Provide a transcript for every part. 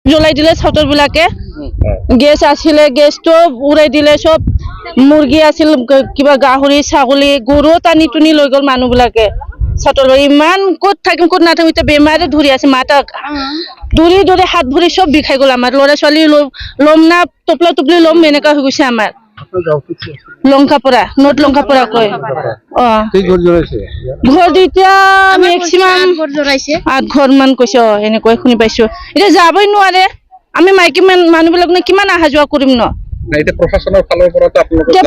জ্বলাই দিলে ছাত্ৰবিলাকে গেছ আছিলে গেছটো উৰাই দিলে সব মুৰ্গী আছিল কিবা গাহৰি ছাগলী গৰু টানি টুনি লৈ গ'ল মানুহবিলাকে ছাত্ৰ ইমান ক'ত থাকিম ক'ত নাথাকিম এতিয়া বেমাৰে ধৰি আছে মাতাক দৌৰি দৌৰি হাত ভৰি সব বিষাই গ'ল আমাৰ ল'ৰা ছোৱালী ল'ম না টপলা টপলি ল'ম এনেকুৱা হৈ গৈছে আমাৰ লংকাপৰা নৰ্থ লংকাপৰা কয় ঘৰ এতিয়া মেক্সিমাম 8 ঘৰ মান কৈছে এনেকৈ শুনি পাইছো এতিয়া যাবই নোৱাৰে আমি মাইকী মানুহবিলাক কিমান অহা যোৱা কৰিম ন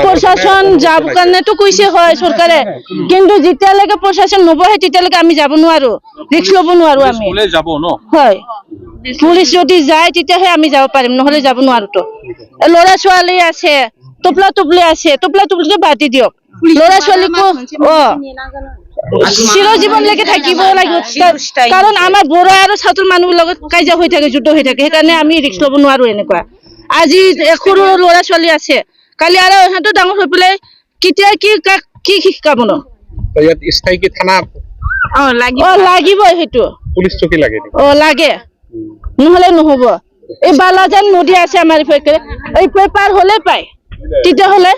প্ৰশাসন যাব কাৰণেতো কৈছে হয় চৰকাৰে কিন্তু যেতিয়ালৈকে প্ৰশাসন নবহে তেতিয়ালৈকে আমি যাব নোৱাৰো ৰিস্ক ল'ব নোৱাৰো আমি হয় পুলিচ যদি যায় তেতিয়াহে আমি যাব পাৰিম নহলে যাব নোৱাৰো তো ল'ৰা ছোৱালী আছে টপলা টপলি আছে টপলা টপলিটো বাদ দিয়ক ল'ৰা ছোৱালীকো চিৰ জীৱনলৈকে থাকিব লাগিব কাৰণ আমাৰ বড়ো আৰু ছাত্ৰৰ মানুহৰ লগত কাজিয়া হৈ থাকে যুদ্ধ হৈ থাকে সেইকাৰণে আমি ৰিস্ক ল'ব নোৱাৰো এনেকুৱা আজি সৰু ল'ৰা ছোৱালী আছে কালি আৰু সিহঁতো ডাঙৰ হৈ পেলাই কেতিয়া কি শিকাব ন লাগিব সেইটো পুলিচ চকী লাগে লাগে নহলে নহব এই বালাজান নদী আছে আমাৰ ইফালে এই পেপাৰ হলে পায় তেতিয়াহ'লে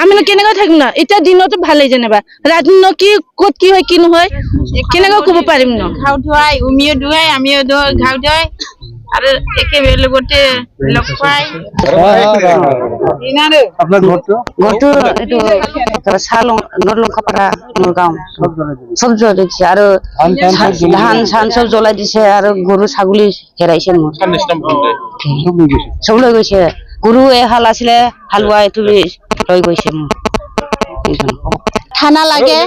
আমি কেনেকৈ থাকিম না এতিয়া দিনতো ভালেই যেনিবা ৰাতি কি ক'ত কি হয় কি নহয় কেনেকৈ ক'ব পাৰিম ন ঘাও ধুৱাই উমিও ধুৱাই আমিও ঘাও ধুৱাই আৰু একেবাৰে লগতে লগ পাই আপনাৰ ঘৰটো এইটো চাল নলংকাপাৰা গাঁও সব জ্বলাই দিছে আৰু ধান চান সব জ্বলাই দিছে আৰু গৰু ছাগলী হেৰাইছে মোৰ সব লৈ গৈছে গৰু এহাল আছিলে হালোৱা এইটো লৈ গৈছে মোৰ থানা লাগে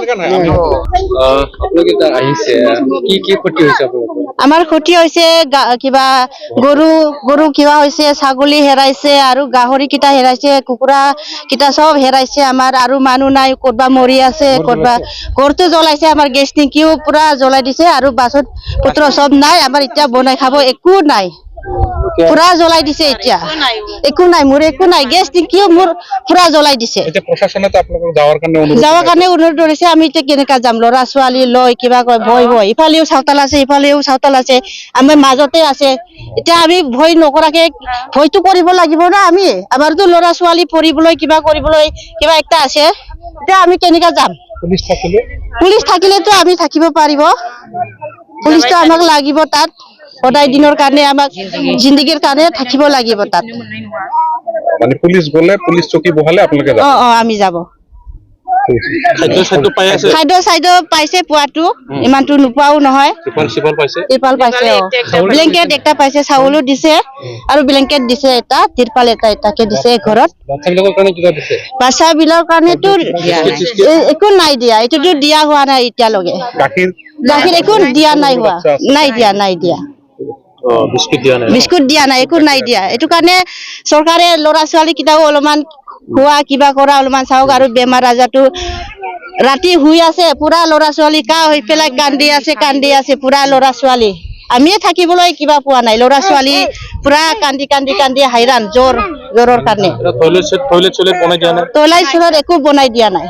আমাৰ ক্ষতি হৈছে কিবা গৰু কিবা হৈছে ছাগলী হেৰাইছে আৰু গাহৰি কিটা হেৰাইছে কুকুৰা কিটা সব হেৰাইছে আমাৰ আৰু মানুহ নাই ক'তবা মৰি আছে ক'তবা ঘৰটো জ্বলাইছে আমাৰ গেছ টেংকিও পুৰা জ্বলাই দিছে আৰু বাছত পত্ৰ সব নাই আমাৰ এতিয়া বনাই খাব একো নাই পুৰা জ্বলাই দিছে এতিয়া একো নাই মোৰ একো নাই গেছ টেংকিও মোৰ পুৰা জ্বলাই দিছে যাৱাৰ কাৰণে অনুৰোধ কৰিছে আমি এতিয়া কেনেকা যাম ল'ৰা ছোৱালী লৈ কিবা কয় ভয় ইফালেও চাউতাল আছে ইফালেও চাউতাল আছে আমি মাজতে আছে এতিয়া আমি ভয় নকৰাকে ভয়তো কৰিব লাগিব না আমি আমাৰতো ল'ৰা ছোৱালী পঢ়িবলৈ কিবা কৰিবলৈ কিবা একটা আছে এতিয়া আমি কেনেকা যাম পুলিচ থাকিলেতো আমি থাকিব পাৰিব পুলিচটো আমাক লাগিব তাত সদায় দিনৰ কাৰণে আমাক জিন্দগীৰ কাৰণে থাকিব লাগিব তাত মানে পুলিচ গলে পুলিচ চকী বহালে আপোনালোকে যাব আমি যাব খাদ্য চাইড পাইছে পোৱাটো ইমানটো নোপোৱাও নহয় তিৰপাল পাইছে ব্লেংকেট একটা পাইছে চাউলো দিছে আৰু ব্লেংকেট দিছে এটা তিৰপাল এটাকে দিছে ঘৰত বাচ্চা বিলাকৰ কাৰণেতো একো নাই দিয়া এইটোতো দিয়া হোৱা নাই এতিয়ালৈকে গাখীৰ একো দিয়া নাই দিয়া বিস্কুট দিয়া নাই একো নাই দিয়া এইটো কাৰণে চৰকাৰে ল'ৰা ছোৱালী কেইটাও অলপমান খোৱা কিবা কৰা অলপমান চাওক আৰু বেমাৰ আজাৰটো ৰাতি শুই আছে পুৰা ল'ৰা ছোৱালী কা হৈ পেলাই কান্দি আছে পুৰা ল'ৰা ছোৱালী আমিয়ে থাকিবলৈ কিবা পোৱা নাই ল'ৰা ছোৱালী পুৰা কান্দি হাইৰাণ জ্বৰৰ কাৰণে টয়লেট একো বনাই দিয়া নাই